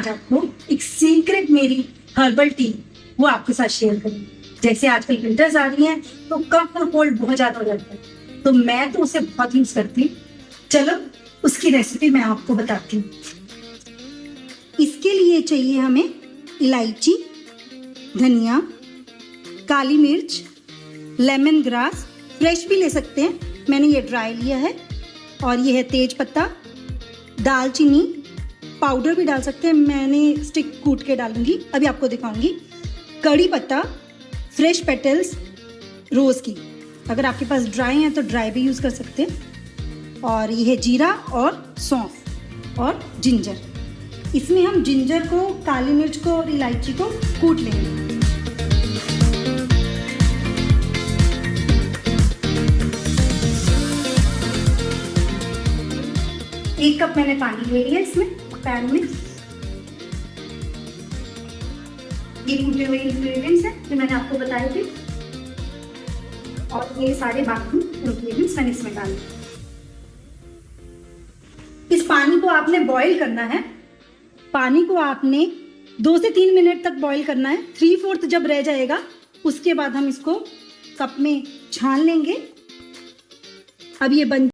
आपको एक सीक्रेट मेरी हर्बल टी वो आपके साथ शेयर करूँ। जैसे आजकल विंटर्स आ रही हैं तो कफ और कोल्ड बहुत ज्यादा हो जाता है, तो मैं तो उसे बहुत यूज करती हूँ। चलो उसकी रेसिपी मैं आपको बताती हूँ। इसके लिए चाहिए हमें इलायची, धनिया, काली मिर्च, लेमन ग्रास, फ्रेश भी ले सकते हैं, मैंने ये ड्राई लिया है, और ये है तेज पत्ता, दालचीनी पाउडर भी डाल सकते हैं, मैंने स्टिक कूट के डालूंगी, अभी आपको दिखाऊंगी। कड़ी पत्ता, फ्रेश पेटल्स रोज़ की, अगर आपके पास ड्राई हैं तो ड्राई भी यूज़ कर सकते हैं, और ये है जीरा और सौंफ और जिंजर। इसमें हम जिंजर को, काली मिर्च को और इलायची को कूट लेंगे। एक कप मैंने पानी ले लिया इसमें पैन में। ये कूटे हुए इंग्रेडिएंट्स हैं जो मैंने आपको बताए थे, और ये सारे बाकी इंग्रेडिएंट्स मैंने इसमें डाले। इस पानी को आपने बॉईल करना है। पानी को आपने 2 से 3 मिनट तक बॉईल करना है। 3/4 जब रह जाएगा उसके बाद हम इसको कप में छान लेंगे। अब ये बन